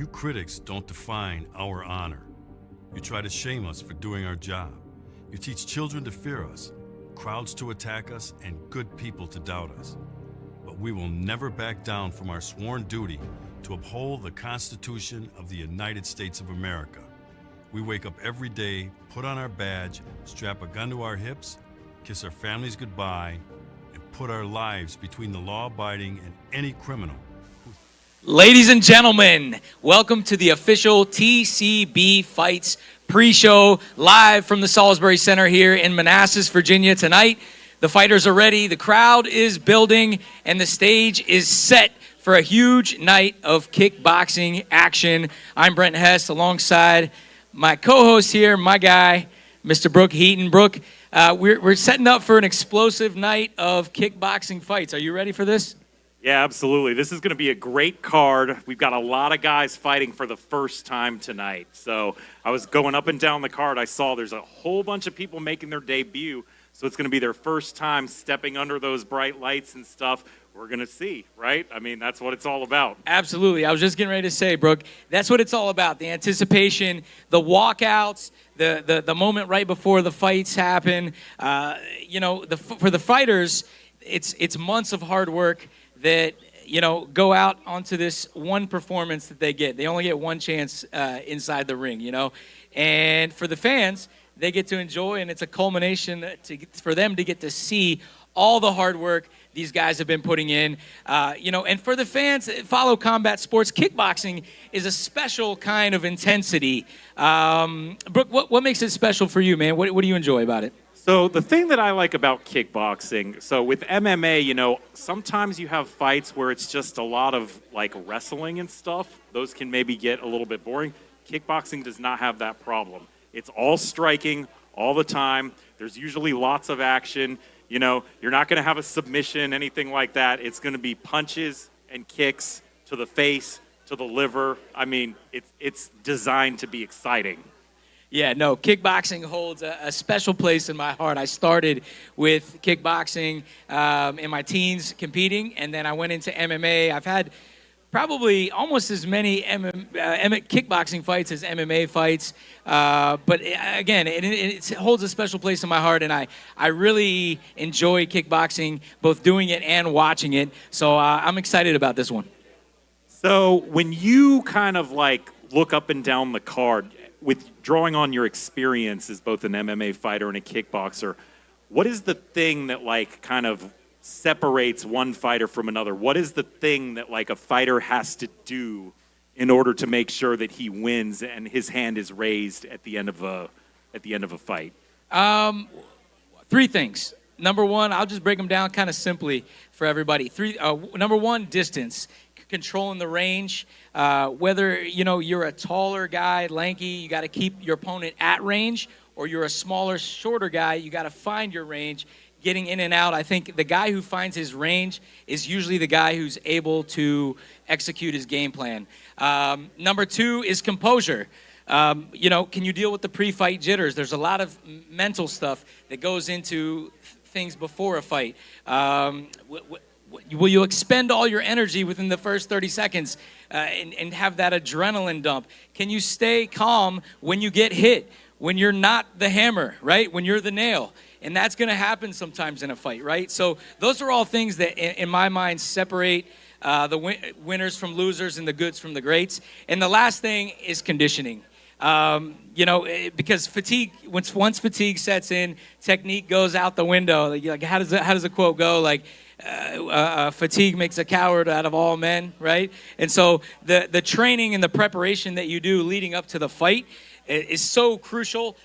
You critics don't define our honor. You try to shame us for doing our job. You teach children to fear us, crowds to attack us, and good people to doubt us. But we will never back down from our sworn duty to uphold the Constitution of the United States of America. We wake up every day, put on our badge, strap a gun to our hips, kiss our families goodbye, and put our lives between the law-abiding and any criminal. Ladies and gentlemen, welcome to the official TCB Fights pre-show live from the Salisbury Center here in Manassas, Virginia tonight. The fighters are ready, the crowd is building, and the stage is set for a huge night of kickboxing action. I'm Brent Hess alongside my co-host here, my guy, Mr. Brooke Heaton. Brooke, we're setting up for an explosive night of kickboxing fights. Are you ready for this? Yeah, absolutely. This is going to be a great card. We've got a lot of guys fighting for the first time tonight. So I was going up and down the card. I saw there's a whole bunch of people making their debut. So it's going to be their first time stepping under those bright lights and stuff. We're going to see, right? I mean, that's what it's all about. Absolutely. I was just getting ready to say, Brooke, that's what it's all about. The anticipation, the walkouts, the moment right before the fights happen. For the fighters, it's months of hard work that, go out onto this one performance that they get. They only get one chance inside the ring, And for the fans, they get to enjoy, and it's a culmination for them to get to see all the hard work these guys have been putting in. And for the fans that follow combat sports, kickboxing is a special kind of intensity. Brooke, what makes it special for you, man? What do you enjoy about it? So the thing that I like about kickboxing, so with MMA, sometimes you have fights where it's just a lot of like wrestling and stuff. Those can maybe get a little bit boring. Kickboxing does not have that problem. It's all striking all the time. There's usually lots of action. You're not going to have a submission, anything like that. It's going to be punches and kicks to the face, to the liver. I mean, it's designed to be exciting. Yeah, no, kickboxing holds a special place in my heart. I started with kickboxing in my teens competing, and then I went into MMA. I've had probably almost as many kickboxing fights as MMA fights. But again, it holds a special place in my heart, and I really enjoy kickboxing, both doing it and watching it. So I'm excited about this one. So when you kind of look up and down the card, with drawing on your experience as both an MMA fighter and a kickboxer, what is the thing that kind of separates one fighter from another? What is the thing that a fighter has to do in order to make sure that he wins and his hand is raised at the end of a fight? Three things. Number one, I'll just break them down kind of simply for everybody. Number one, distance. Controlling the range, whether you're a taller guy, lanky, you got to keep your opponent at range, or you're a smaller, shorter guy, you got to find your range, getting in and out. I think the guy who finds his range is usually the guy who's able to execute his game plan. Number two is composure. Can you deal with the pre-fight jitters? There's a lot of mental stuff that goes into things before a fight. Will you expend all your energy within the first 30 seconds and have that adrenaline dump? Can you stay calm when you get hit, when you're not the hammer, right? When you're the nail? And that's going to happen sometimes in a fight, right? So those are all things that, in my mind, separate the winners from losers and the goods from the greats. And the last thing is conditioning. Because fatigue, once fatigue sets in, technique goes out the window. How does the quote go? Fatigue makes a coward out of all men, right? And so the training and the preparation that you do leading up to the fight is so crucial.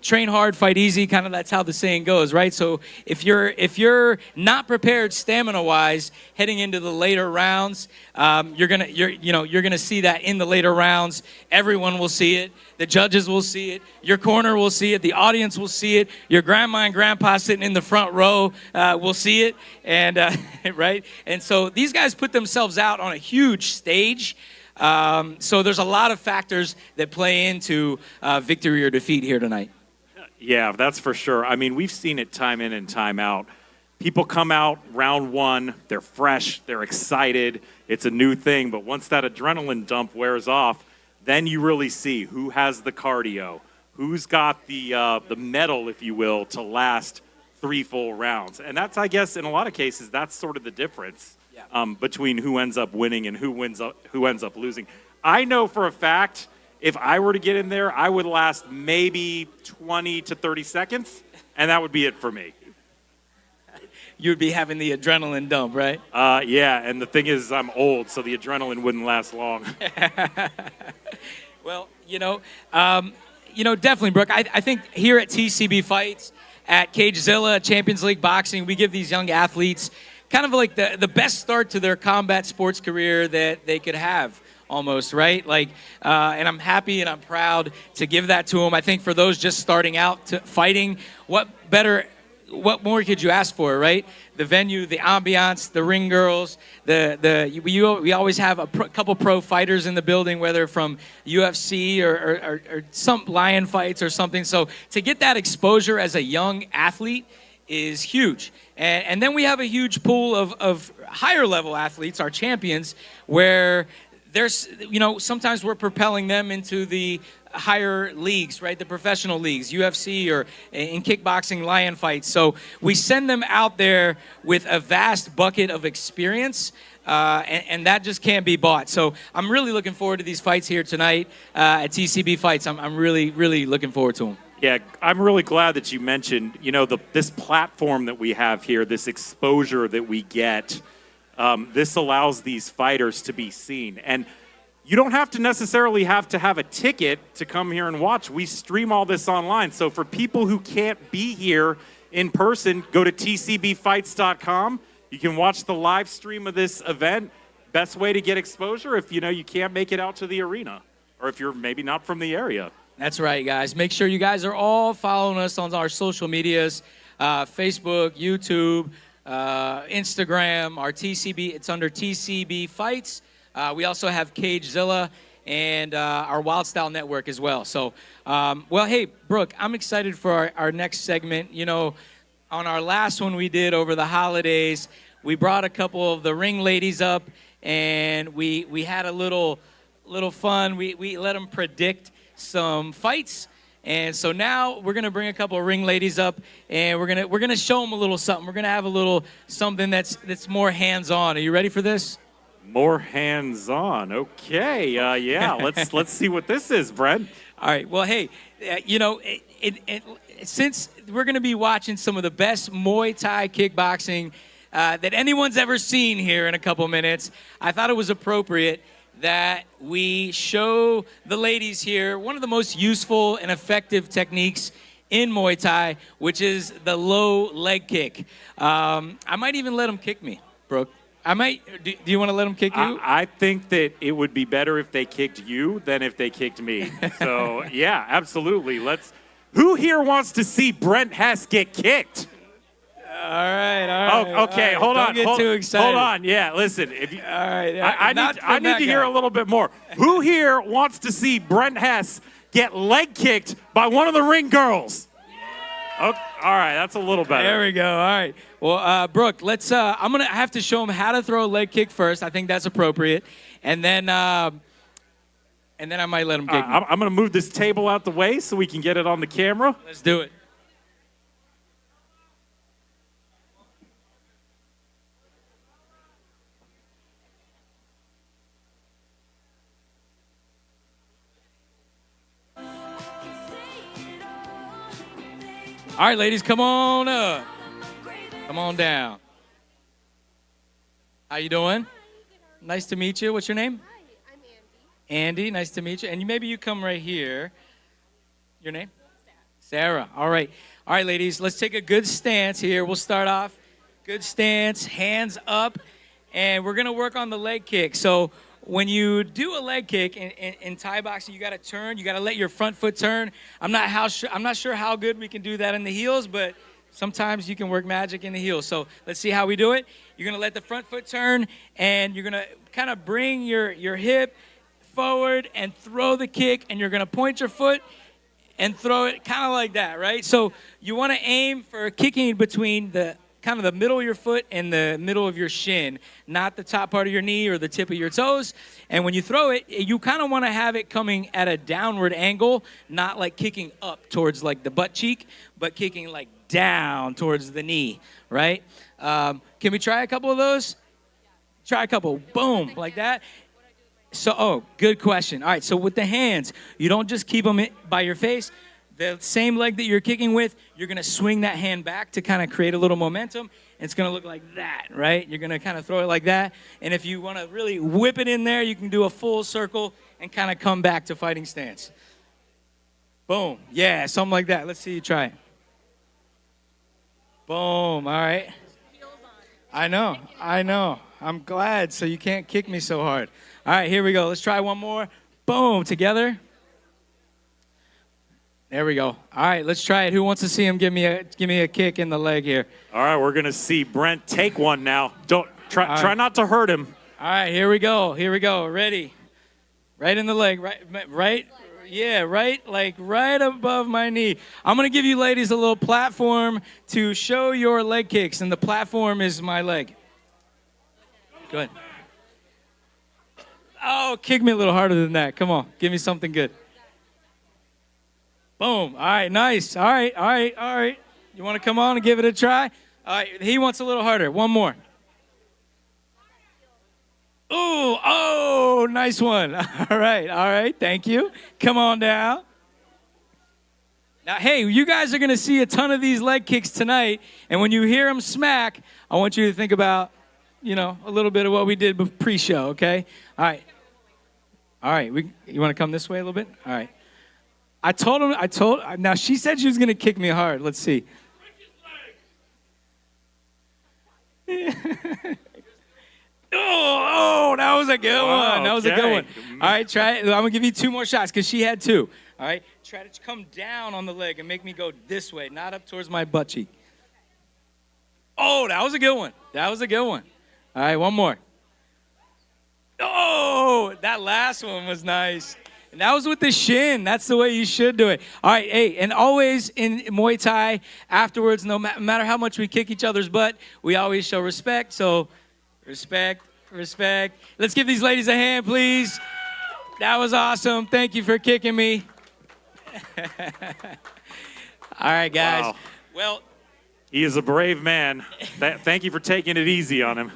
Train hard, fight easy. Kind of that's how the saying goes, right? So if you're not prepared stamina-wise heading into the later rounds, you're gonna see that in the later rounds. Everyone will see it. The judges will see it. Your corner will see it. The audience will see it. Your grandma and grandpa sitting in the front row will see it. And right. And so these guys put themselves out on a huge stage. So there's a lot of factors that play into victory or defeat here tonight. Yeah, that's for sure. I mean, we've seen it time in and time out. people come out round one, they're fresh, they're excited, it's a new thing. But once that adrenaline dump wears off, then you really see who has the cardio, who's got the mettle, if you will, to last 3 full rounds. And that's, I guess, in a lot of cases, that's sort of the difference between who ends up winning and who ends up losing. I know for a fact, if I were to get in there, I would last maybe 20 to 30 seconds, and that would be it for me. You'd be having the adrenaline dump, right? Yeah, and the thing is, I'm old, so the adrenaline wouldn't last long. Well, definitely, Brooke. I think here at TCB Fights, at CageZilla, Champions League Boxing, we give these young athletes kind of like the best start to their combat sports career that they could have, almost, right? And I'm happy and I'm proud to give that to them. I think for those just starting out fighting, what more could you ask for, right? The venue, the ambiance, the ring girls, we always have a couple pro fighters in the building, whether from UFC or some lion fights or something. So to get that exposure as a young athlete is huge. And then we have a huge pool of higher level athletes, our champions, where there's, sometimes we're propelling them into the higher leagues, right? The professional leagues, UFC or in kickboxing, lion fights. So we send them out there with a vast bucket of experience, and that just can't be bought. So I'm really looking forward to these fights here tonight at TCB Fights. I'm really, really looking forward to them. Yeah, I'm really glad that you mentioned, this platform that we have here, this exposure that we get. This allows these fighters to be seen. And you don't have to necessarily have a ticket to come here and watch. We stream all this online. So for people who can't be here in person, go to tcbfights.com. You can watch the live stream of this event. Best way to get exposure if you can't make it out to the arena, or if you're maybe not from the area. That's right, guys. Make sure you guys are all following us on our social medias, Facebook, YouTube, Instagram, our TCB. It's under TCB Fights. We also have CageZilla and our Wild Style Network as well. So, hey, Brooke, I'm excited for our next segment. On our last one we did over the holidays, we brought a couple of the ring ladies up, and we had a little fun. We let them predict some fights. And so now we're gonna bring a couple of ring ladies up, and we're gonna show them a little something. We're gonna have a little something that's more hands-on. Are you ready for this? More hands-on. Okay. Yeah. Let's see what this is, Brent. All right. Well, hey, since we're going to be watching some of the best Muay Thai kickboxing that anyone's ever seen here in a couple minutes, I thought it was appropriate that we show the ladies here one of the most useful and effective techniques in Muay Thai, which is the low leg kick. I might even let them kick me, Brooke. I might. Do you want to let them kick you? I think that it would be better if they kicked you than if they kicked me. So, yeah, absolutely. Who here wants to see Brent Hess get kicked? All right. Oh, okay, all right. hold on. Don't get too excited. Hold on. Yeah, listen. All right. I need to hear a little bit more. Who here wants to see Brent Hess get leg kicked by one of the ring girls? Okay, all right, that's a little better. There we go. All right. Well, Brooke, I'm gonna have to show them how to throw a leg kick first. I think that's appropriate, and then I might let them kick me. I'm gonna move this table out the way so we can get it on the camera. Let's do it. All right, ladies, come on up. Come on down. How you doing? Nice to meet you. What's your name? Hi, I'm Andy. Andy, nice to meet you. And maybe you come right here. Your name? Sarah. All right. All right, ladies, let's take a good stance here. We'll start off. Good stance, hands up, and we're going to work on the leg kick. So when you do a leg kick in Thai boxing, you got to turn. You got to let your front foot turn. I'm not sure how good we can do that in the heels, but sometimes you can work magic in the heels. So let's see how we do it. You're going to let the front foot turn, and you're going to kind of bring your hip forward and throw the kick, and you're going to point your foot and throw it kind of like that, right? So you want to aim for kicking between the kind of the middle of your foot and the middle of your shin, not the top part of your knee or the tip of your toes. And when you throw it, you kind of want to have it coming at a downward angle, not like kicking up towards like the butt cheek, but kicking like down towards the knee, right? Can we try a couple of those? Try a couple. Boom, like that. So, good question. All right, so with the hands, you don't just keep them by your face. The same leg that you're kicking with, you're going to swing that hand back to kind of create a little momentum. And it's going to look like that, right? You're going to kind of throw it like that. And if you want to really whip it in there, you can do a full circle and kind of come back to fighting stance. Boom. Yeah, something like that. Let's see you try it. Boom. All right. I know. I'm glad, so you can't kick me so hard. All right, here we go. Let's try one more. Boom, together. There we go. All right, let's try it. Who wants to see him give me a kick in the leg here? All right, we're gonna see Brent take one now. Don't try not to hurt him. All right, here we go. Ready? Right in the leg. Right. Yeah, right above my knee. I'm gonna give you ladies a little platform to show your leg kicks, and the platform is my leg. Go ahead. Oh, kick me a little harder than that. Come on, give me something good. Boom. All right, nice. All right. You want to come on and give it a try? All right, he wants a little harder. One more. Oh, nice one. All right. Thank you. Come on down. Now, hey, you guys are going to see a ton of these leg kicks tonight, and when you hear them smack, I want you to think about, a little bit of what we did pre-show, okay? All right. You want to come this way a little bit? All right. Now she said she was going to kick me hard. Let's see. Oh, that was a good one. That was a good one. All right, try it. I'm going to give you 2 more shots because she had 2. All right, try to come down on the leg and make me go this way, not up towards my butt cheek. Oh, that was a good one. All right, one more. Oh, that last one was nice. And that was with the shin. That's the way you should do it. All right, hey, and always in Muay Thai, afterwards, no matter how much we kick each other's butt, we always show respect. So, respect. Let's give these ladies a hand, please. That was awesome. Thank you for kicking me. All right, guys. Wow. Well, he is a brave man. Thank you for taking it easy on him.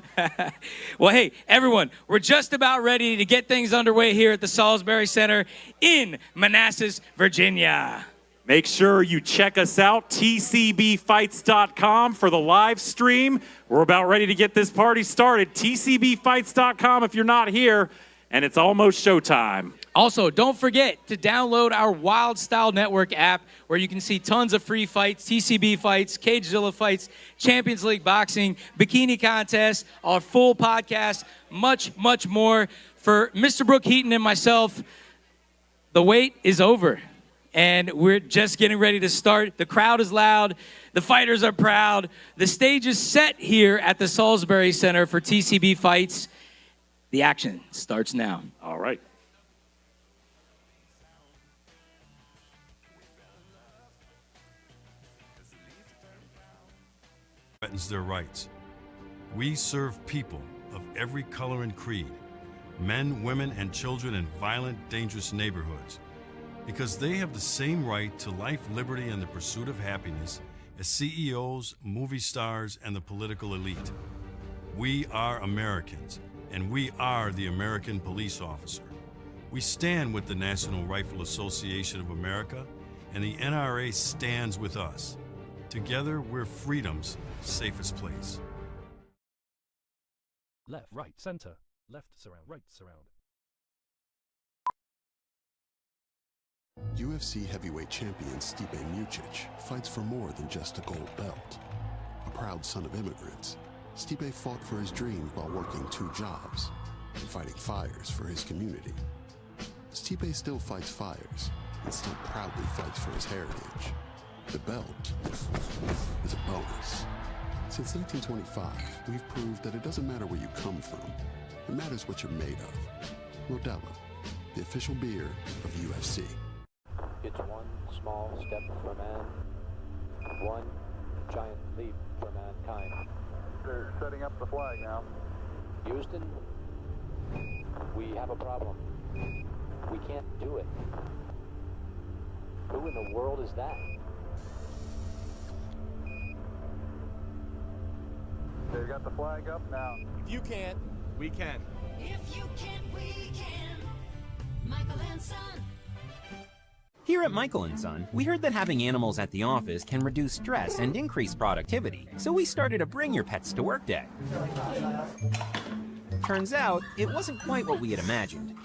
Well, hey, everyone, we're just about ready to get things underway here at the Salisbury Center in Manassas, Virginia. Make sure you check us out, tcbfights.com, for the live stream. We're about ready to get this party started. tcbfights.com if you're not here, and it's almost showtime. Also, don't forget to download our Wild Style Network app where you can see tons of free fights, TCB fights, CageZilla fights, Champions League boxing, bikini contests, our full podcast, much, much more. For Mr. Brooke Heaton and myself, the wait is over, and we're just getting ready to start. The crowd is loud. The fighters are proud. The stage is set here at the Salisbury Center for TCB fights. The action starts now. All right. Threatens their rights. We serve people of every color and creed, men, women, and children in violent, dangerous neighborhoods, because they have the same right to life, liberty, and the pursuit of happiness as CEOs, movie stars, and the political elite. We are Americans, and we are the American police officer. We stand with the National Rifle Association of America, and the NRA stands with us. Together, we're freedom's safest place. Left, right, center. Left, surround, right, surround. UFC heavyweight champion Stipe Miocic fights for more than just a gold belt. A proud son of immigrants, Stipe fought for his dreams while working 2 jobs and fighting fires for his community. Stipe still fights fires and still proudly fights for his heritage. The belt is a bonus. Since 1925, we've proved that it doesn't matter where you come from. It matters what you're made of. Modelo, the official beer of UFC. It's one small step for man, one giant leap for mankind. They're setting up the flag now. Houston, we have a problem. We can't do it. Who in the world is that? They've got the flag up now. If you can't, we can. If you can't, we can. Michael and Son. Here at Michael & Son, we heard that having animals at the office can reduce stress and increase productivity, so we started a Bring Your Pets to Work Day. Turns out, it wasn't quite what we had imagined.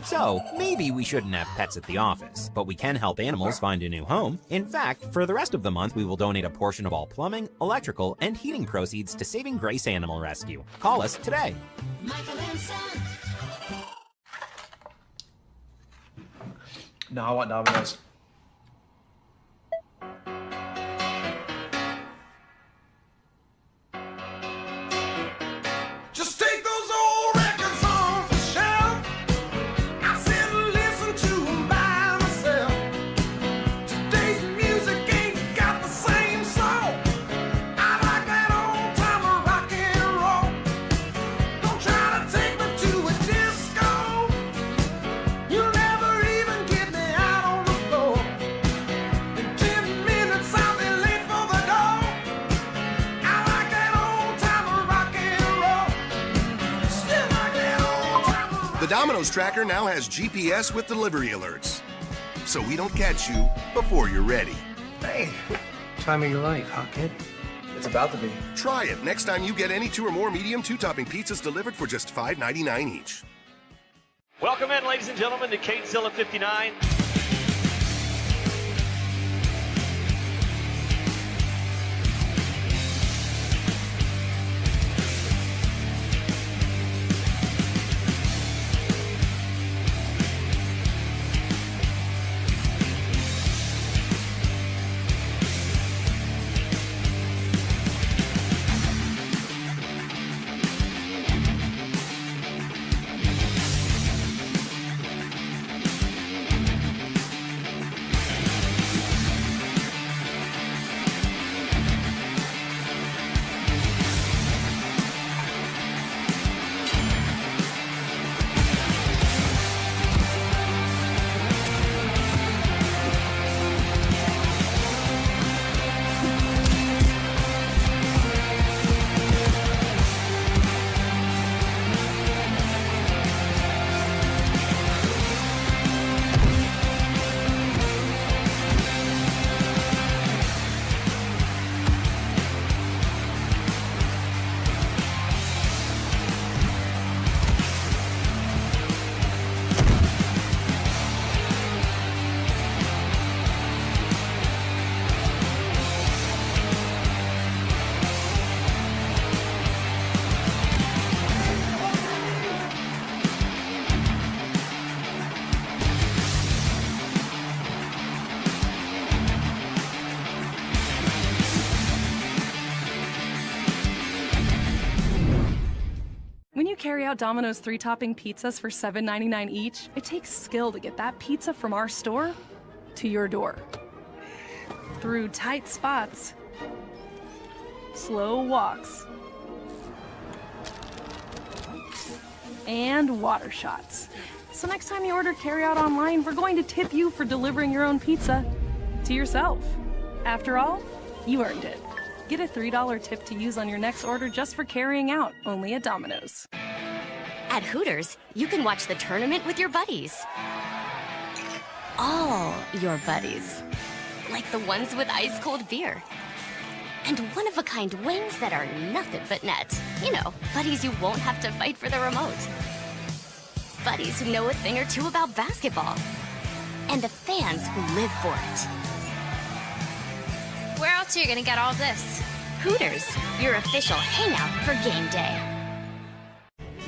So, maybe we shouldn't have pets at the office, but we can help animals find a new home. In fact, for the rest of the month, we will donate a portion of all plumbing, electrical, and heating proceeds to Saving Grace Animal Rescue. Call us today. Michael and Son. No, I want Domino's. Just take those old records off the shelf. I sit and listen to them by myself. Today's music ain't got the same soul. I like that old time rock and roll. Don't try to take me to a disco. You'll never even get me out on the floor. In 10 minutes I'll be late for the door. I like that old time rock and roll. Still like that old time. The Domino's tracker now has GPS with delivery alerts, so we don't catch you before you're ready. Hey, time of your life, huh, kid? It's about to be. Try it next time you get any 2 or more medium 2-topping pizzas delivered for just $5.99 each. Welcome in, ladies and gentlemen, to CageZilla 59. When you carry out Domino's 3-topping pizzas for $7.99 each, it takes skill to get that pizza from our store to your door. Through tight spots, slow walks, and water shots. So next time you order carryout online, we're going to tip you for delivering your own pizza to yourself. After all, you earned it. Get a $3 tip to use on your next order just for carrying out, only at Domino's. At Hooters, you can watch the tournament with your buddies. All your buddies. Like the ones with ice-cold beer. And one-of-a-kind wings that are nothing but net. You know, buddies you won't have to fight for the remote. Buddies who know a thing or two about basketball. And the fans who live for it. Where else are you gonna get all this? Hooters, your official hangout for game day.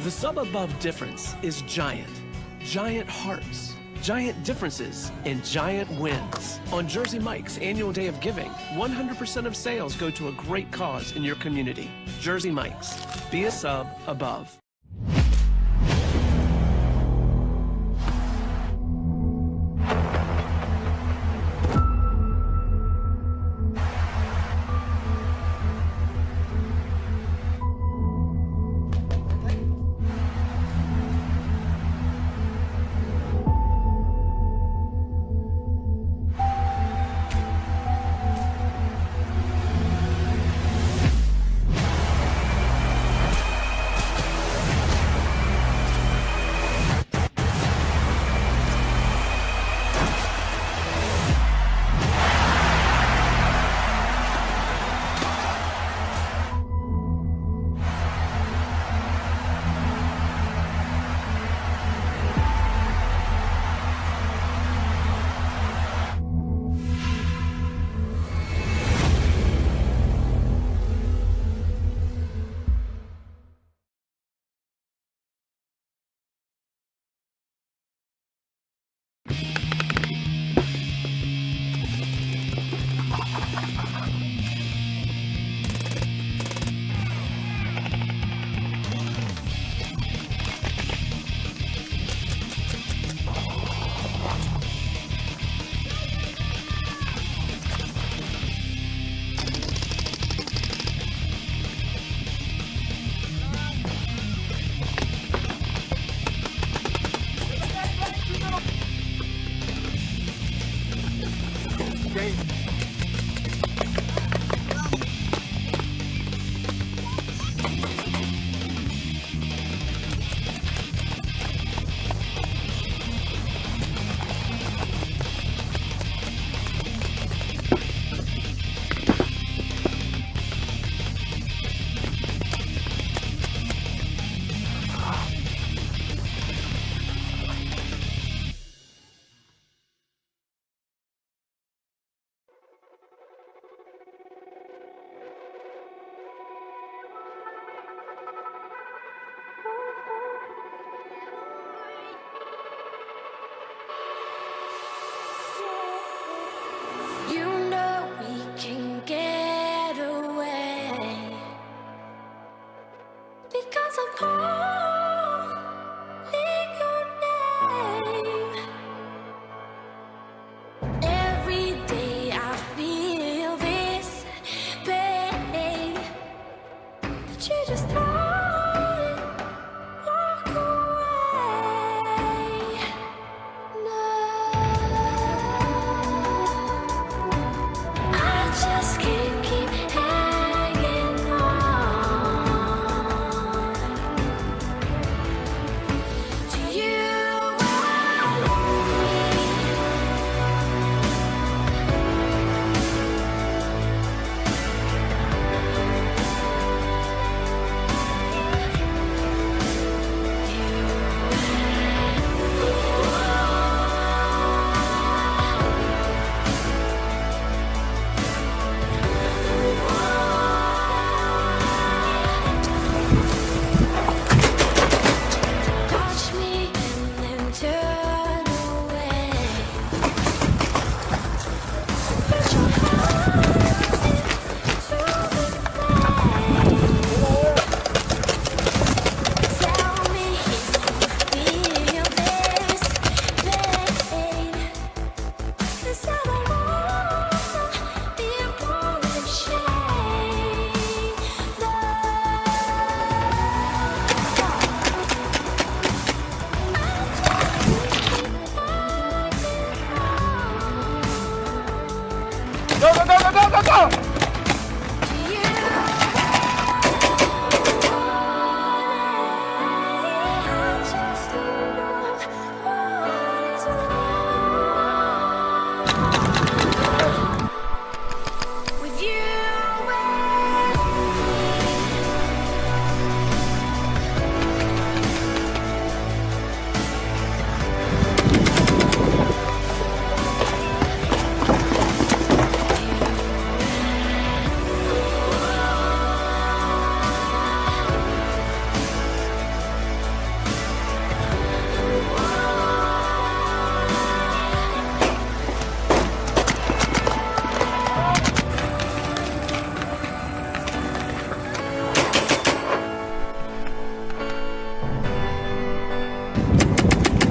The sub-above difference is giant. Giant hearts, giant differences, and giant wins. On Jersey Mike's annual day of giving, 100% of sales go to a great cause in your community. Jersey Mike's. Be a sub above.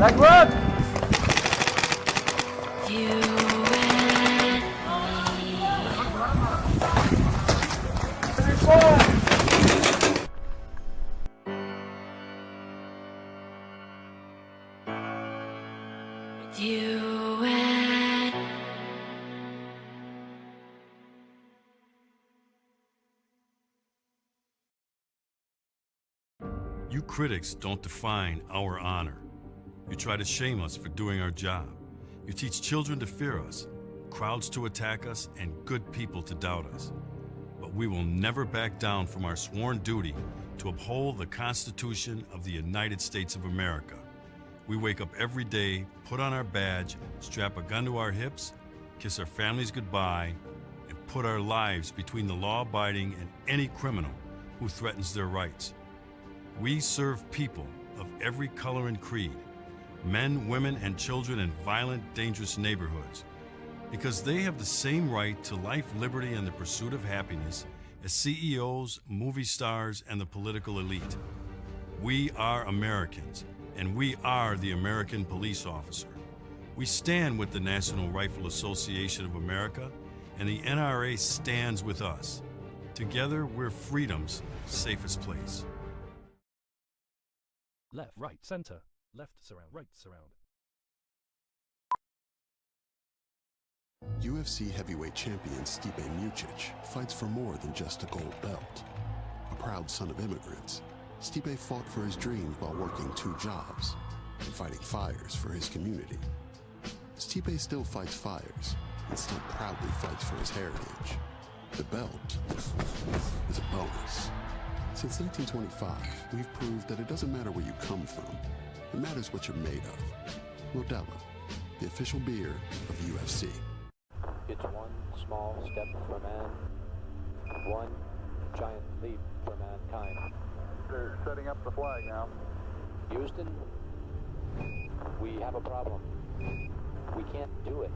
Back run! You critics don't define our honor. You try to shame us for doing our job. You teach children to fear us, crowds to attack us, and good people to doubt us. But we will never back down from our sworn duty to uphold the Constitution of the United States of America. We wake up every day, put on our badge, strap a gun to our hips, kiss our families goodbye, and put our lives between the law-abiding and any criminal who threatens their rights. We serve people of every color and creed, men, women, and children in violent, dangerous neighborhoods, because they have the same right to life, liberty, and the pursuit of happiness as CEOs, movie stars, and the political elite. We are Americans, and we are the American police officer. We stand with the National Rifle Association of America, and the NRA stands with us. Together, we're freedom's safest place. Left, right, center. Left, surround, right, surround. UFC heavyweight champion Stipe Miocic fights for more than just a gold belt. A proud son of immigrants, Stipe fought for his dreams while working 2 jobs and fighting fires for his community. Stipe still fights fires and still proudly fights for his heritage. The belt is a bonus. Since 1925, we've proved that it doesn't matter where you come from. It matters what you're made of. Modelo, the official beer of UFC. It's one small step for man, one giant leap for mankind. They're setting up the flag now. Houston, we have a problem. We can't do it.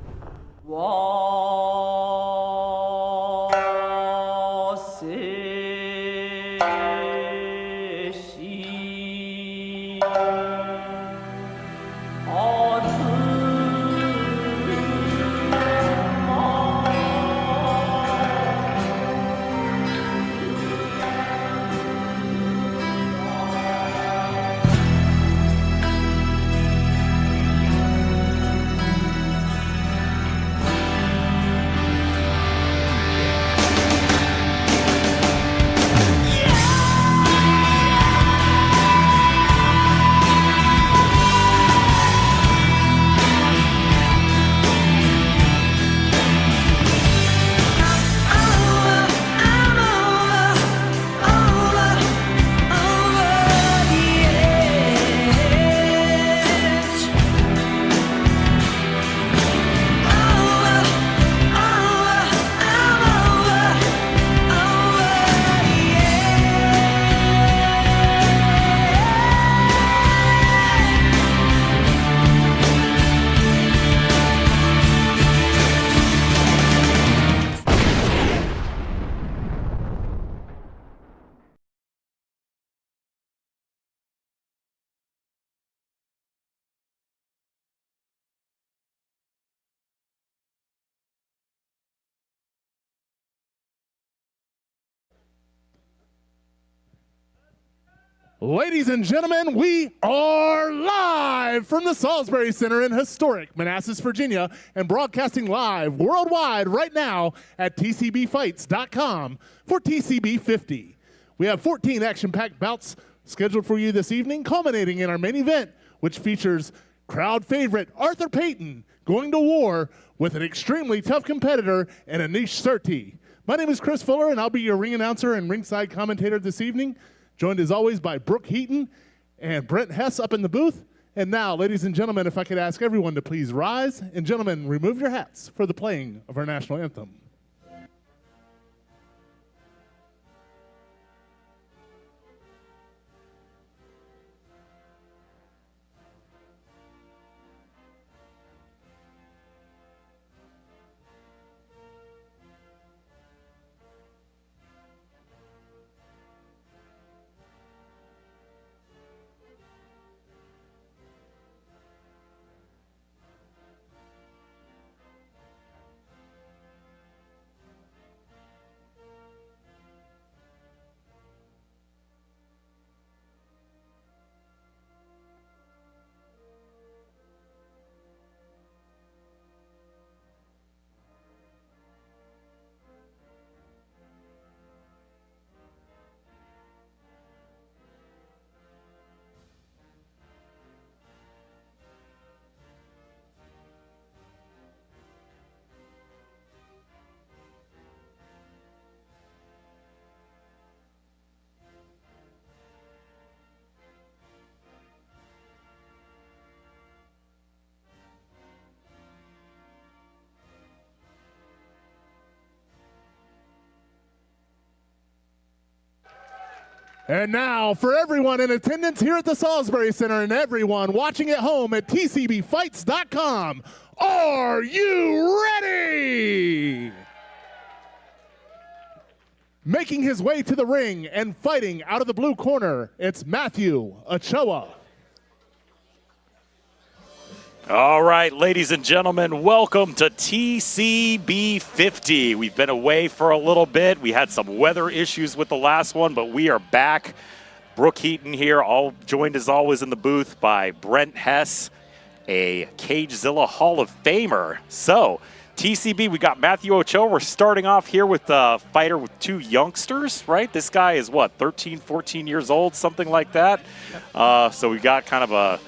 Ladies and gentlemen, we are live from the Salisbury Center in historic Manassas, Virginia, and broadcasting live worldwide right now at tcbfights.com for TCB 50. We have 14 action-packed bouts scheduled for you this evening, culminating in our main event, which features crowd favorite Arthur Payton going to war with an extremely tough competitor and Anish Surti. My name is Chris Fuller, and I'll be your ring announcer and ringside commentator this evening, joined as always by Brooke Heaton and Brent Hess up in the booth. And now, ladies and gentlemen, if I could ask everyone to please rise, and gentlemen, remove your hats for the playing of our national anthem. And now, for everyone in attendance here at the Salisbury Center and everyone watching at home at TCBfights.com, are you ready? Making his way to the ring and fighting out of the blue corner, it's Matthew Ochoa. All right, ladies and gentlemen, welcome to TCB 50. We've been away for a little bit. We had some weather issues with the last one, but we are back. Brooke Heaton here, all joined as always in the booth by Brent Hess, a CageZilla Hall of Famer. So, TCB, we got Matthew Ochoa. We're starting off here with a fighter with two youngsters, right? This guy is, what, 13, 14 years old, something like that? So we got kind of a,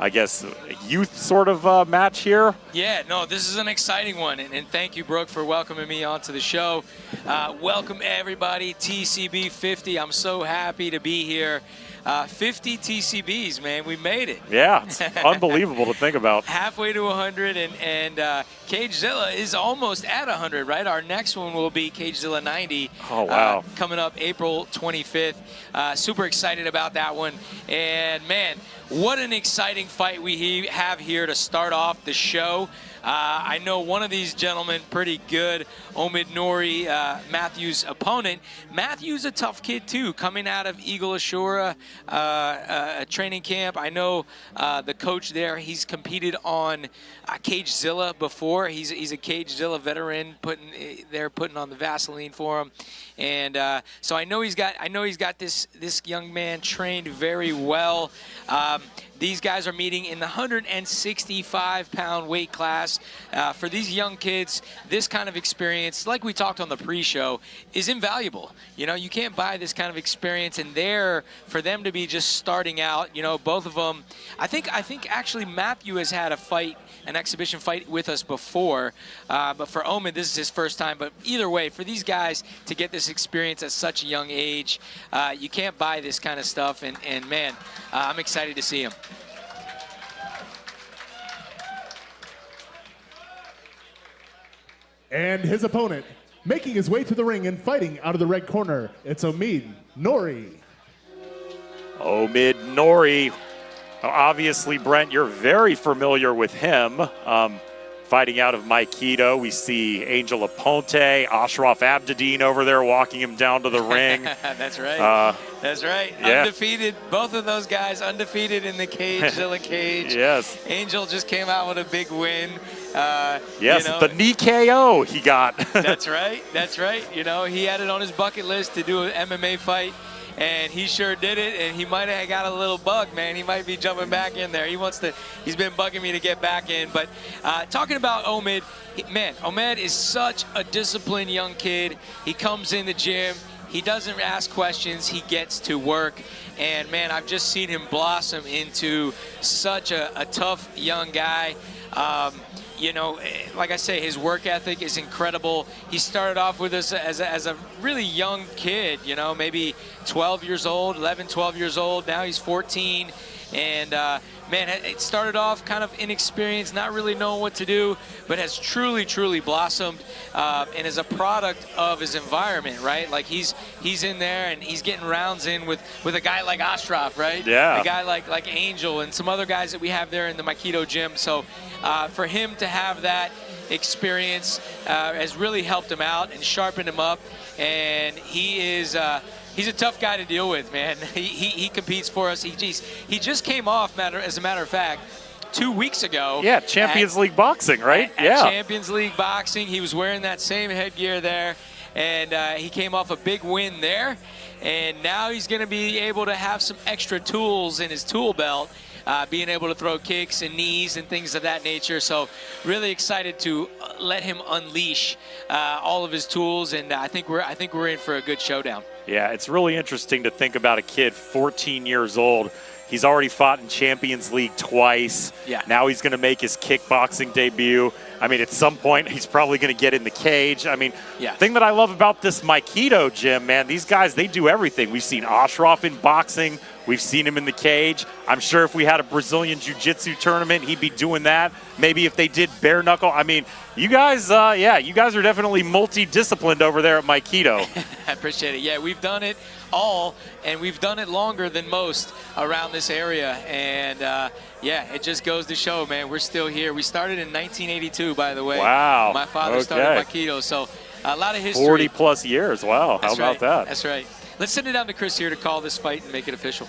I guess, youth sort of match here. Yeah, no, this is an exciting one, and thank you, Brooke, for welcoming me onto the show. Welcome, everybody, TCB 50. I'm so happy to be here. 50 TCBs, man, we made it. Yeah, it's unbelievable to think about. Halfway to 100, and CageZilla is almost at 100, right? Our next one will be CageZilla 90. Oh, wow. Coming up April 25th. Super excited about that one. And, man, what an exciting fight we have here to start off the show. I know one of these gentlemen pretty good, Omid Nori, Matthew's opponent. Matthew's a tough kid, too, coming out of Eagle Ashura training camp. I know the coach there, he's competed on CageZilla before. He's a CageZilla veteran, putting on the Vaseline for him. And so I know he's got this young man trained very well. These guys are meeting in the 165-pound weight class. For these young kids, this kind of experience, like we talked on the pre-show, is invaluable. You know, you can't buy this kind of experience, and for them to be just starting out, you know, both of them. I think actually Matthew has had an exhibition fight with us before, but for Omid, this is his first time. But either way, for these guys to get this experience at such a young age, you can't buy this kind of stuff, and man, I'm excited to see him. And his opponent, making his way to the ring and fighting out of the red corner, it's Omid Nori. Omid Nori. Obviously, Brent, you're very familiar with him. Fighting out of Maikido, we see Angel Aponte, Ashraf Abdadine over there walking him down to the ring. That's right. That's right. Yeah. Undefeated. Both of those guys undefeated in the CageZilla cage. Yes. Angel just came out with a big win. Yes, you know, the knee KO he got. That's right. That's right. You know, he had it on his bucket list to do an MMA fight. And he sure did it, and he might have got a little bug, man. He might be jumping back in there. He's been bugging me to get back in. But talking about Omid, man, Omid is such a disciplined young kid. He comes in the gym. He doesn't ask questions. He gets to work. And, man, I've just seen him blossom into such a tough young guy. You know, like I say, his work ethic is incredible. He started off with us as a really young kid, you know, maybe 12 years old, 11, 12 years old. Now he's 14. And, man, it started off kind of inexperienced, not really knowing what to do, but has truly, truly blossomed and is a product of his environment, right? Like he's in there and he's getting rounds in with a guy like Ashraf, right? Yeah. A guy like Angel and some other guys that we have there in the Maikido gym. So for him to have that experience has really helped him out and sharpened him up. And he is he's a tough guy to deal with, man. He competes for us. He just came off, as a matter of fact, 2 weeks ago. Yeah, Champions League Boxing, right? At Champions League Boxing. He was wearing that same headgear there, and he came off a big win there. And now he's going to be able to have some extra tools in his tool belt, being able to throw kicks and knees and things of that nature. So really excited to let him unleash all of his tools, and I think we're in for a good showdown. Yeah, it's really interesting to think about a kid 14 years old. He's already fought in Champions League twice. Yeah. Now he's going to make his kickboxing debut. I mean, at some point, he's probably going to get in the cage. I mean, yeah. The thing that I love about this Maikido gym, man, these guys, they do everything. We've seen Ashraf in boxing. We've seen him in the cage. I'm sure if we had a Brazilian Jiu-Jitsu tournament, he'd be doing that. Maybe if they did bare knuckle. I mean, you guys, you guys are definitely multi-disciplined over there at Aikido. I appreciate it. Yeah, we've done it all, and we've done it longer than most around this area. And, yeah, it just goes to show, man, we're still here. We started in 1982, by the way. Wow. My father started Aikido, so a lot of history. 40-plus years. Wow. How about that? That's right. Let's send it down to Chris here to call this fight and make it official.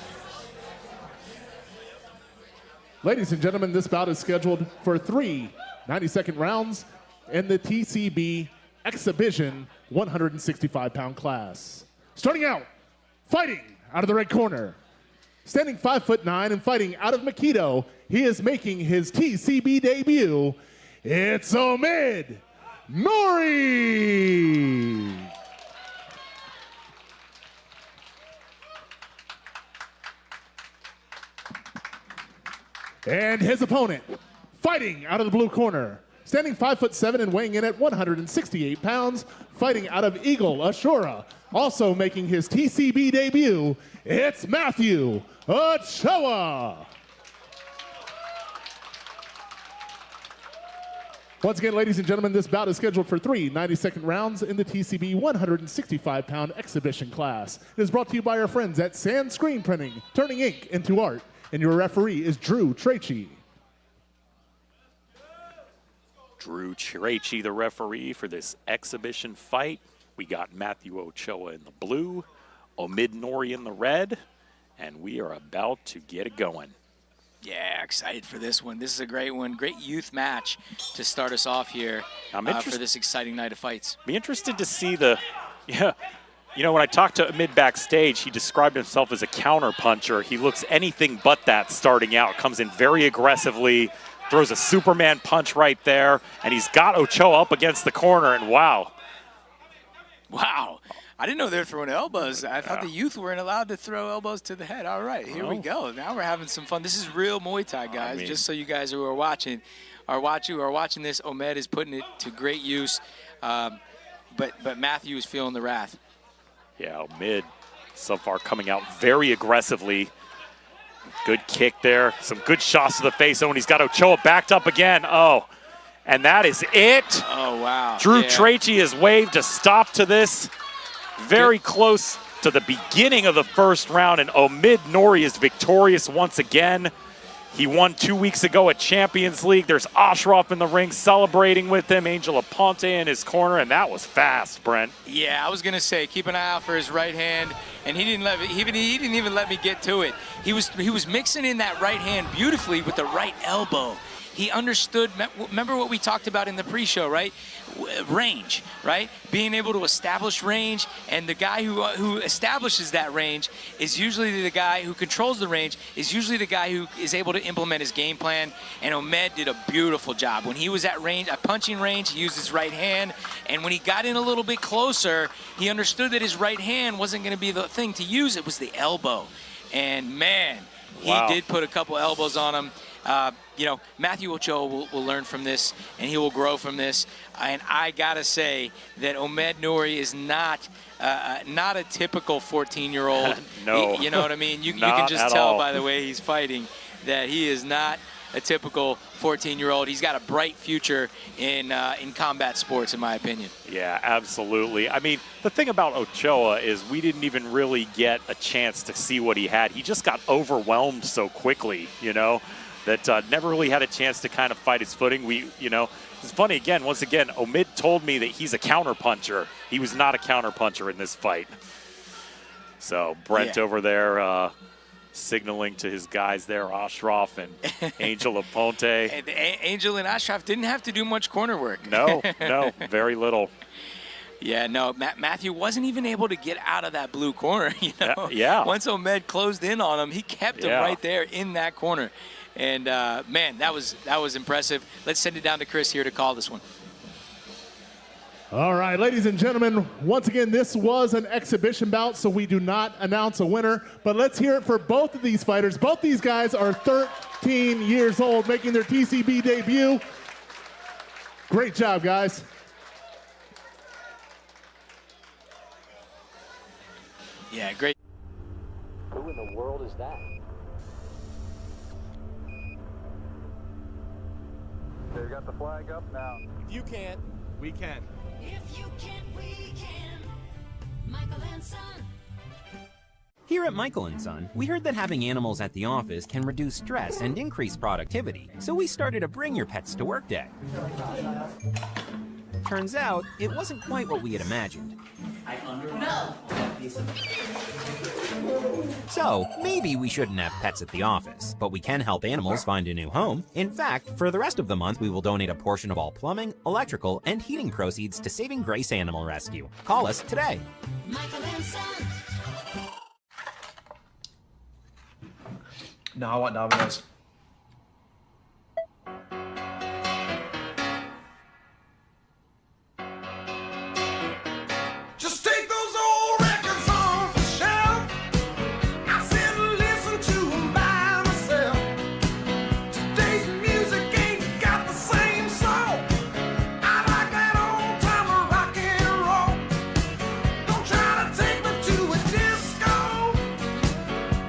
Ladies and gentlemen, this bout is scheduled for 3 90-second rounds in the TCB Exhibition 165-pound class. Starting out, fighting out of the red corner. Standing 5'9" and fighting out of Aikido, he is making his TCB debut. It's Omid Nori. And his opponent, fighting out of the blue corner, standing 5'7" and weighing in at 168 pounds, fighting out of Eagle Ashura, also making his TCB debut, it's Matthew Ochoa. Once again, ladies and gentlemen, this bout is scheduled for 3 90-second rounds in the TCB 165-pound exhibition class. It is brought to you by our friends at Sand Screen Printing, turning ink into art. And your referee is Drew Trachy. Drew Trachy, the referee for this exhibition fight. We got Matthew Ochoa in the blue, Omid Nori in the red, and we are about to get it going. Yeah, excited for this one. This is a great one. Great youth match to start us off here for this exciting night of fights. Be interested to see you know, when I talked to Omid backstage, he described himself as a counter puncher. He looks anything but that starting out. Comes in very aggressively, throws a Superman punch right there, and he's got Ochoa up against the corner, and wow. Wow. I didn't know they were throwing elbows. I thought the youth weren't allowed to throw elbows to the head. All right, here we go. Now we're having some fun. This is real Muay Thai, guys. Just so you guys who are watching this, Omid is putting it to great use. But Matthew is feeling the wrath. Yeah, Omid so far coming out very aggressively. Good kick there. Some good shots to the face. Oh, and he's got Ochoa backed up again. Oh, and that is it. Oh, wow. Drew Trachy has waved a stop to this. Very close to the beginning of the first round, and Omid Nori is victorious once again. He won 2 weeks ago at Champions League. There's Ashraf in the ring celebrating with him, Angel Aponte in his corner, and that was fast, Brent. Yeah, I was gonna say keep an eye out for his right hand, and he didn't even let me get to it. He was mixing in that right hand beautifully with the right elbow. He understood. Remember what we talked about in the pre-show, right? Range, right? Being able to establish range, and the guy who establishes that range is usually the guy who controls the range, is usually the guy who is able to implement his game plan, and Omid did a beautiful job. When he was at range, at punching range, he used his right hand, and when he got in a little bit closer, he understood that his right hand wasn't going to be the thing to use, it was the elbow. And man, he did put a couple elbows on him. You know, Matthew Ochoa will learn from this, and he will grow from this. And I gotta say that Omid Nori is not a typical 14-year-old. No, you know what I mean. You can just tell by the way he's fighting that he is not a typical 14-year-old. He's got a bright future in combat sports, in my opinion. Yeah, absolutely. I mean, the thing about Ochoa is we didn't even really get a chance to see what he had. He just got overwhelmed so quickly, you know, that never really had a chance to kind of fight his footing. It's funny, once again, Omid told me that he's a counter puncher. He was not a counter puncher in this fight. So Brent over there signaling to his guys there, Ashraf and Angel Aponte. And Angel and Ashraf didn't have to do much corner work. No, very little. Yeah, no, Matthew wasn't even able to get out of that blue corner, you know. Yeah. Once Omid closed in on him, he kept him right there in that corner. And, man, that was impressive. Let's send it down to Chris here to call this one. All right, ladies and gentlemen, once again, this was an exhibition bout, so we do not announce a winner. But let's hear it for both of these fighters. Both these guys are 13 years old, making their TCB debut. Great job, guys. Yeah, great. Who in the world is that? They got the flag up now. If you can't, we can. If you can't, we can. Michael and Son. Here at Michael & Son, we heard that having animals at the office can reduce stress and increase productivity, so we started a Bring Your Pets to Work Day. Turns out, it wasn't quite what we had imagined. So, maybe we shouldn't have pets at the office, but we can help animals find a new home. In fact, for the rest of the month, we will donate a portion of all plumbing, electrical, and heating proceeds to Saving Grace Animal Rescue. Call us today. Michael and Son. No, I want Domino's. Just take those old records off the shelf. I sit and listen to them by myself. Today's music ain't got the same soul. I like that old time rock and roll. Don't try to take me to a disco.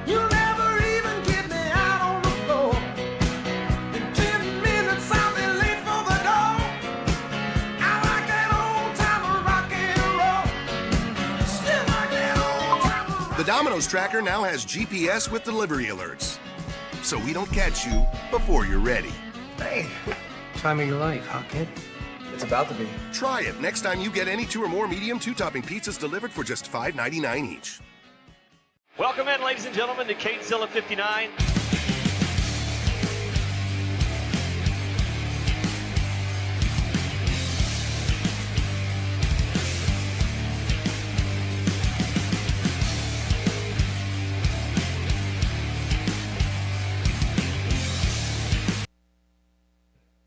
You'll never even get me out on the floor. In 10 minutes I'll be late for the door. I like that old time rock and roll. Still like that old time. The Domino's tracker now has GPS with delivery alerts, so we don't catch you before you're ready. Hey, time of your life, huh, kid? It's about to be. Try it next time you get any 2 or more medium 2-topping pizzas delivered for just $5.99 each. Welcome in, ladies and gentlemen, to CageZilla 59.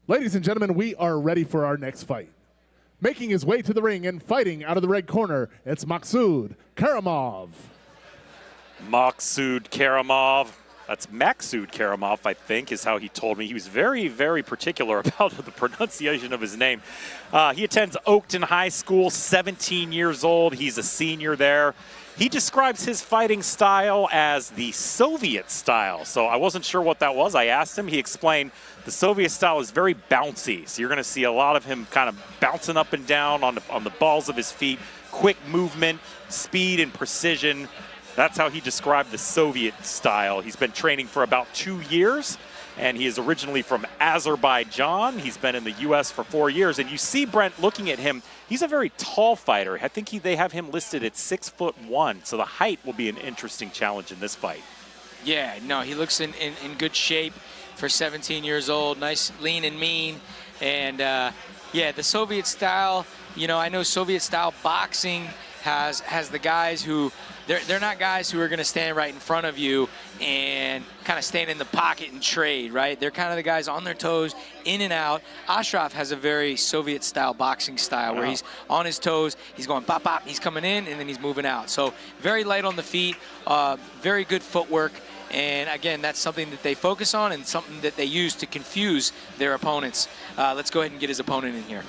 Ladies and gentlemen, we are ready for our next fight. Making his way to the ring and fighting out of the red corner, it's Maksud Karamov. Maksud Karamov. That's Maksud Karamov, I think, is how he told me. He was very, very particular about the pronunciation of his name. He attends Oakton High School, 17 years old. He's a senior there. He describes his fighting style as the Soviet style. So I wasn't sure what that was. I asked him. He explained the Soviet style is very bouncy. So you're going to see a lot of him kind of bouncing up and down on the balls of his feet, quick movement, speed, and precision. That's how he described the Soviet style. He's been training for about 2 years, and he is originally from Azerbaijan. He's been in the U.S. for 4 years. And you see Brent looking at him. He's a very tall fighter. I think they have him listed at 6'1", so the height will be an interesting challenge in this fight. Yeah, no, he looks in good shape for 17 years old. Nice, lean and mean. And, yeah, the Soviet style, you know, I know Soviet style boxing has the guys who, they're not guys who are going to stand right in front of you and kind of stand in the pocket and trade, right? They're kind of the guys on their toes, in and out. Ashraf has a very Soviet-style boxing style where he's on his toes, he's going pop, pop, he's coming in, and then he's moving out. So very light on the feet, very good footwork. And again, that's something that they focus on and something that they use to confuse their opponents. Let's go ahead and get his opponent in here.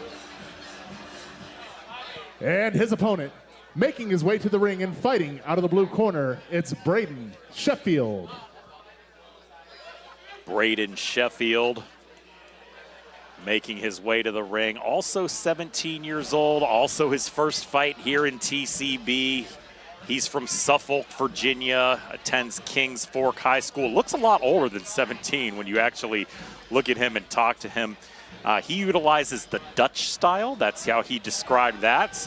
And his opponent, making his way to the ring and fighting out of the blue corner, it's Braden Sheffield. Braden Sheffield making his way to the ring. Also 17 years old, also his first fight here in TCB. He's from Suffolk, Virginia, attends Kings Fork High School. Looks a lot older than 17 when you actually look at him and talk to him. He utilizes the Dutch style. That's how he described that.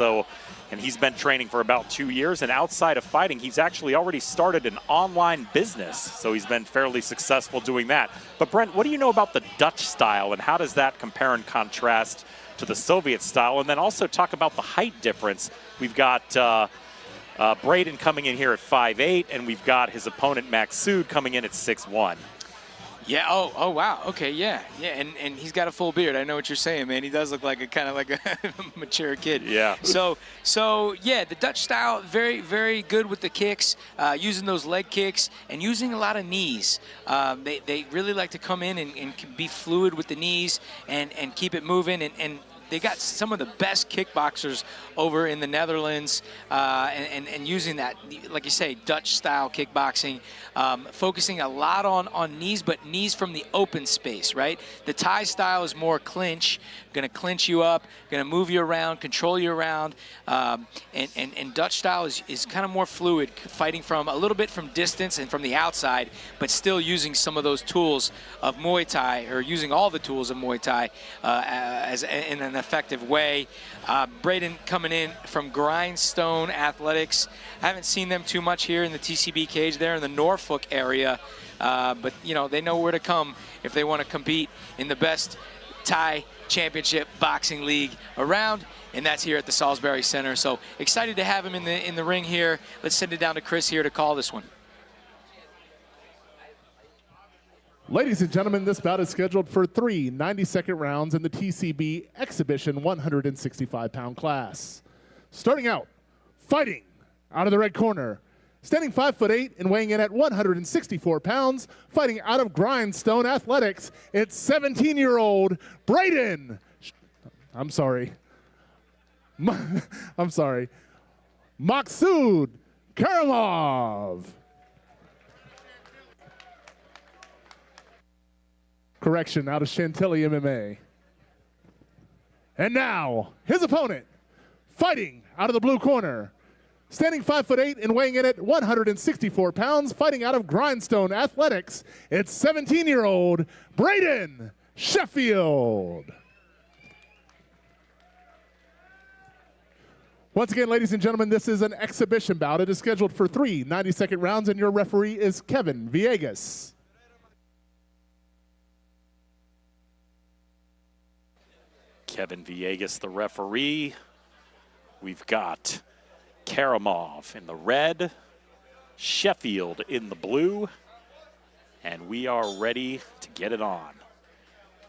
And he's been training for about 2 years. And outside of fighting, he's actually already started an online business. So he's been fairly successful doing that. But Brent, what do you know about the Dutch style, and how does that compare and contrast to the Soviet style? And then also talk about the height difference. We've got Braden coming in here at 5'8", and we've got his opponent Maksud coming in at 6'1". Yeah. Oh. Wow. Okay. Yeah. And he's got a full beard. I know what you're saying, man. He does look like a kind of like a mature kid. Yeah. So yeah, the Dutch style, very, very good with the kicks, using those leg kicks and using a lot of knees. They really like to come in and be fluid with the knees and keep it moving and they got some of the best kickboxers over in the Netherlands, and using that, like you say, Dutch-style kickboxing, focusing a lot on knees, but knees from the open space, right? The Thai style is more clinch, going to clinch you up, going to move you around, control you around, and Dutch style is kind of more fluid, fighting from a little bit from distance and from the outside, but still using some of those tools of Muay Thai, or using all the tools of Muay Thai in an effective way. Braden coming in from Grindstone Athletics. I haven't seen them too much here in the TCB cage there in the Norfolk area, but you know, they know where to come if they want to compete in the best Thai championship boxing league around, and that's here at the Salisbury Center. So excited to have him in the ring here. Let's send it down to Chris here to call this one. Ladies and gentlemen, this bout is scheduled for 3 90-second rounds in the TCB Exhibition 165-pound class. Starting out, fighting out of the red corner, standing 5'8" and weighing in at 164 pounds, fighting out of Grindstone Athletics, it's 17-year-old Braden. I'm sorry. Maksud Karamov. Correction, out of Chantilly MMA. And now, his opponent, fighting out of the blue corner, standing 5'8" and weighing in at 164 pounds, fighting out of Grindstone Athletics, it's 17-year-old Braden Sheffield. Once again, ladies and gentlemen, this is an exhibition bout. It is scheduled for 3 90-second rounds, and your referee is Kevin Villegas. Kevin Villegas, the referee. We've got Karamov in the red, Sheffield in the blue, and we are ready to get it on.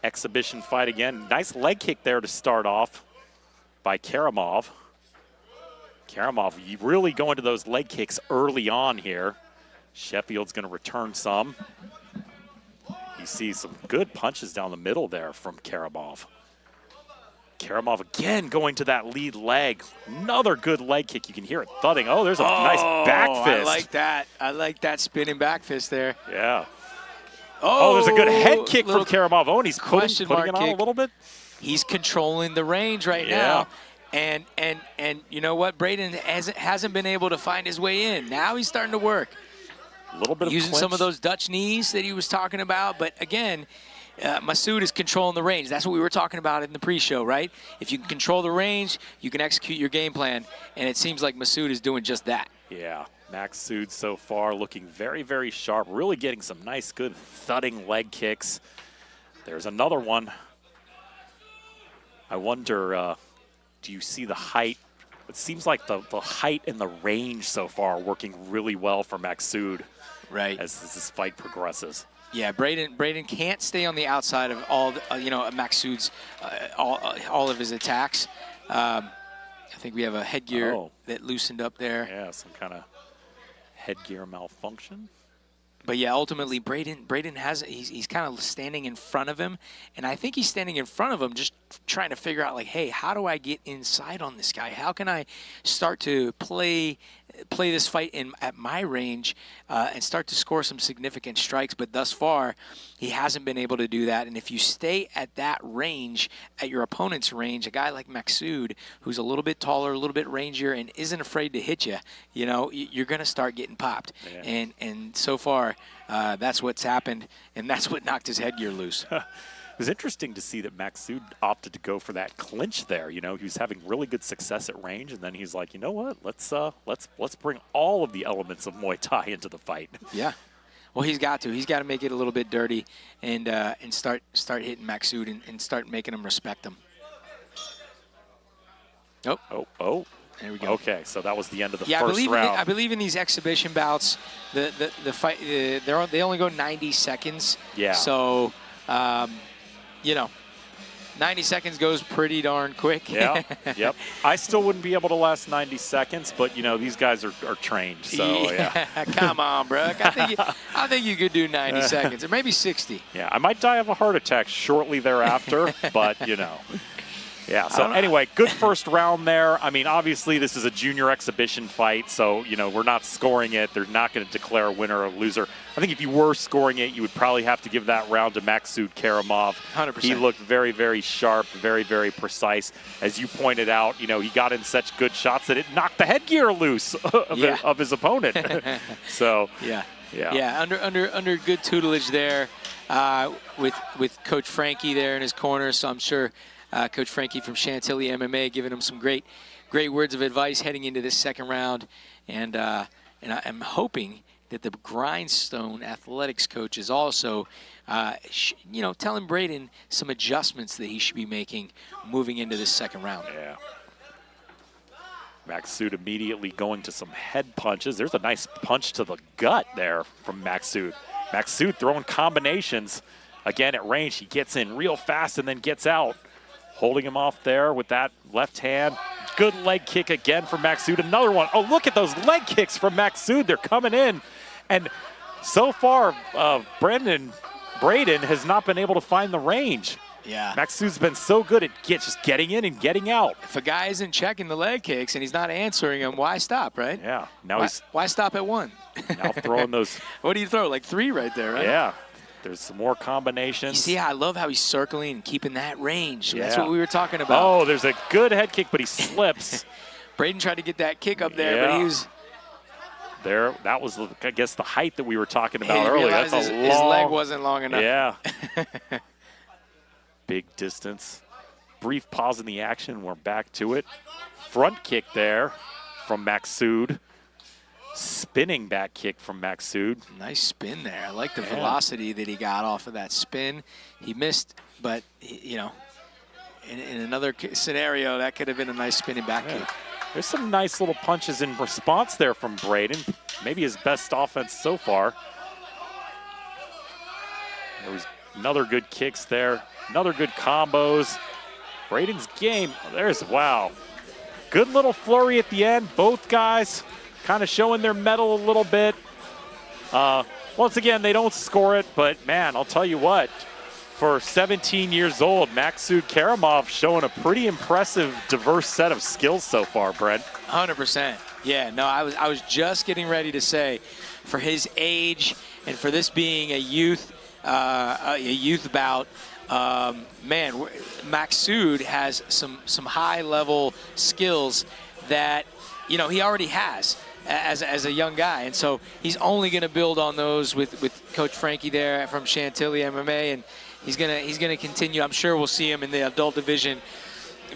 Exhibition fight again. Nice leg kick there to start off by Karamov. Karamov, you really going to those leg kicks early on here. Sheffield's going to return some. You see some good punches down the middle there from Karamov. Karamov again going to that lead leg. Another good leg kick. You can hear it thudding. Oh, there's a nice back fist. I like that. I like that spinning back fist there. Yeah. Oh, there's a good head kick from Karamov. Oh, and he's putting it on a little bit. He's controlling the range right now. And you know what? Braden hasn't been able to find his way in. Now he's starting to work. A little bit of using clinch. some of those Dutch knees that he was talking about. But again, Maksud is controlling the range. That's what we were talking about in the pre-show, right? If you can control the range, you can execute your game plan. And it seems like Maksud is doing just that. Yeah, Maksud so far looking very, very sharp. Really getting some nice, good thudding leg kicks. There's another one. I wonder, do you see the height? It seems like the height and the range so far are working really well for Maksud, right, as this fight progresses. Yeah, Braden can't stay on the outside of all Maksud's all of his attacks. I think we have a headgear that loosened up there. Yeah, some kind of headgear malfunction. But yeah, ultimately Braden has he's kind of standing in front of him, and I think he's standing in front of him just trying to figure out, like, hey, how do I get inside on this guy? How can I start to play this fight at my range and start to score some significant strikes? But thus far, he hasn't been able to do that. And if you stay at that range, at your opponent's range, a guy like Maksud, who's a little bit taller, a little bit rangier, and isn't afraid to hit you, you're going to start getting popped. Yeah. And so far, that's what's happened, and that's what knocked his headgear loose. It was interesting to see that Maksud opted to go for that clinch there. He was having really good success at range, and then he's like, you know what? Let's bring all of the elements of Muay Thai into the fight. Yeah. Well, he's got to. He's got to make it a little bit dirty and start hitting Maksud and start making him respect him. Oh. There we go. Okay, so that was the end of the first round. I believe in these exhibition bouts, the fight they only go 90 seconds. Yeah. So, 90 seconds goes pretty darn quick. Yeah. Yep. I still wouldn't be able to last 90 seconds, but these guys are trained. So yeah. Come on, bro. I think you could do 90 seconds, or maybe 60. Yeah, I might die of a heart attack shortly thereafter, but Yeah, so anyway, good first round there. I mean, obviously this is a junior exhibition fight, so, we're not scoring it. They're not going to declare a winner or a loser. I think if you were scoring it, you would probably have to give that round to Maksud Karamov. 100%. He looked very, very sharp, very, very precise. As you pointed out, he got in such good shots that it knocked the headgear loose of his opponent. So, yeah, under good tutelage there with Coach Frankie there in his corner, so I'm sure Coach Frankie from Chantilly MMA giving him some great words of advice heading into this second round. And I'm hoping that the Grindstone athletics coach is also, telling Braden some adjustments that he should be making moving into this second round. Yeah. Maksud immediately going to some head punches. There's a nice punch to the gut there from Maksud. Maksud throwing combinations. Again, at range, he gets in real fast and then gets out. Holding him off there with that left hand. Good leg kick again from Maksud. Another one. Oh, look at those leg kicks from Maksud. They're coming in. And so far, Braden has not been able to find the range. Yeah. Maksud's been so good at just getting in and getting out. If a guy isn't checking the leg kicks and he's not answering them, why stop, right? Yeah. Now why stop at one? Now throwing those. What do you throw? Like 3 right there, right? Yeah. There's some more combinations. You see how I love how he's circling and keeping that range. Yeah. That's what we were talking about. Oh, there's a good head kick, but he slips. Braden tried to get that kick up there, but he was there. That was, I guess, the height that we were talking about earlier. That's his leg wasn't long enough. Yeah. Big distance. Brief pause in the action. We're back to it. Front kick there from Maksud. Spinning back kick from Maksud. Nice spin there. I like the velocity that he got off of that spin. He missed, but, in another scenario, that could have been a nice spinning back kick. There's some nice little punches in response there from Braden. Maybe his best offense so far. There was another good kicks there. Another good combos. Braden's game. Wow. Good little flurry at the end. Both guys kind of showing their mettle a little bit. Once again, they don't score it, but man, I'll tell you what, for 17 years old, Maksud Karamov showing a pretty impressive, diverse set of skills so far, Brent. 100%. Yeah, no, I was just getting ready to say, for his age and for this being a youth bout, man, Maksud has some high-level skills that, he already has as a young guy. And so he's only going to build on those with Coach Frankie there from Chantilly MMA, and he's gonna continue. I'm sure we'll see him in the adult division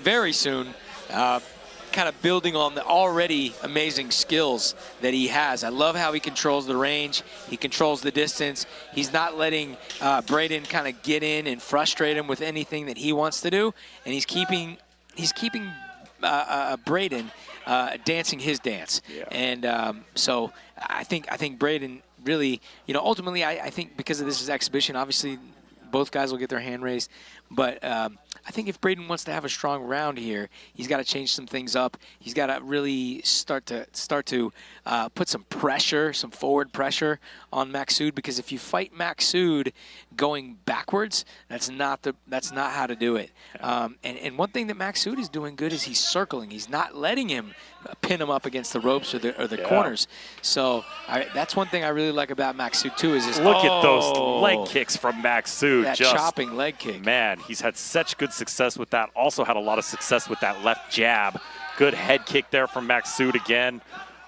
very soon, kind of building on the already amazing skills that he has. I love how he controls the range. He controls the distance. He's not letting Braden kind of get in and frustrate him with anything that he wants to do, and he's keeping Braden dancing his dance. Yeah. And so I think Braden really, ultimately I think because of this exhibition, obviously both guys will get their hand raised, but I think if Braden wants to have a strong round here, he's got to change some things up. He's got to really start to put some pressure, some forward pressure on Maksud, because if you fight Maksud going backwards, that's not how to do it. And one thing that Maksud is doing good is he's circling. He's not letting him pin him up against the ropes or the corners. So that's one thing I really like about Maksud too. Is look at those leg kicks from Maksud. That chopping leg kick. Man, he's had such good success with that. Also had a lot of success with that left jab. Good head kick there from Maksud again.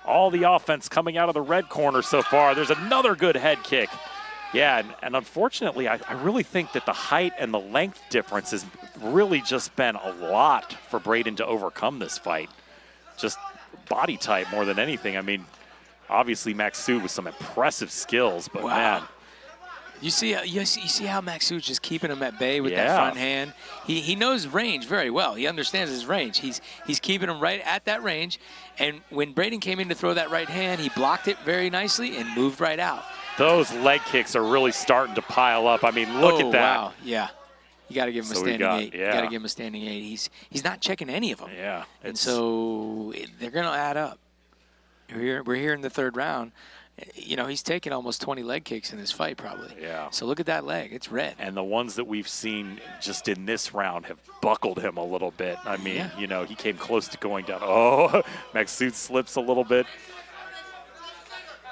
All the offense coming out of the red corner so far. There's another good head kick. Yeah, and unfortunately, I really think that the height and the length difference has really just been a lot for Braden to overcome this fight. Just body type more than anything. I mean, obviously Maksud with some impressive skills, but man. You see how Maksud's just keeping him at bay with that front hand. He knows range very well. He understands his range. He's keeping him right at that range. And when Braden came in to throw that right hand, he blocked it very nicely and moved right out. Those leg kicks are really starting to pile up. I mean, look at that. Wow, yeah. You got to give him a standing 8. You got to give him a standing 8. He's not checking any of them. Yeah. And so they're going to add up. We're here in the third round. You know, he's taken almost 20 leg kicks in this fight probably. Yeah. So look at that leg. It's red. And the ones that we've seen just in this round have buckled him a little bit. I mean, you know, he came close to going down. Oh, Maksud slips a little bit.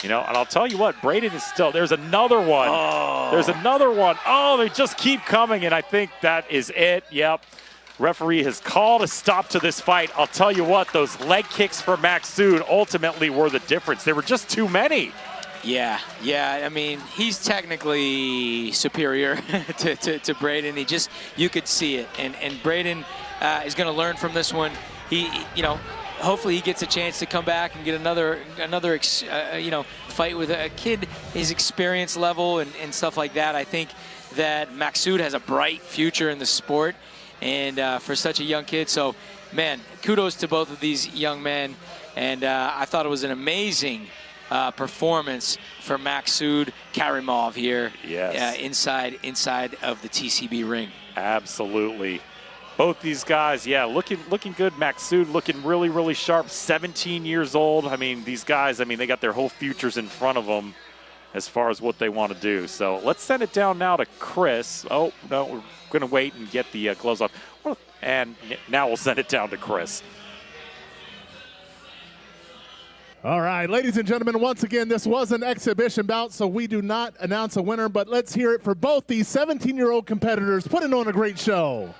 You know, and I'll tell you what, Braden is still, there's another one. Oh. There's another one. Oh, they just keep coming, and I think that is it. Yep. Referee has called a stop to this fight. I'll tell you what, those leg kicks for Maksud ultimately were the difference. There were just too many. Yeah. I mean, he's technically superior to Braden. You could see it. And Braden is going to learn from this one. Hopefully he gets a chance to come back and get another fight with a kid his experience level and stuff like that. I think that Maksud has a bright future in the sport. And for such a young kid. So, man, kudos to both of these young men. And I thought it was an amazing performance for Maksud Karimov here inside of the TCB ring. Absolutely. Both these guys, looking good. Maksud looking really, really sharp, 17 years old. I mean, these guys, they got their whole futures in front of them as far as what they want to do. So let's send it down now to Chris. Oh, no, we're going to wait and get the gloves off. And now we'll send it down to Chris. All right, ladies and gentlemen, once again, this was an exhibition bout, so we do not announce a winner, but let's hear it for both these 17-year-old competitors putting on a great show.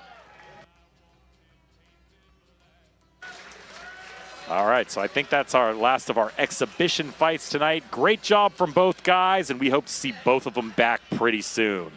All right, so I think that's our last of our exhibition fights tonight. Great job from both guys, and we hope to see both of them back pretty soon.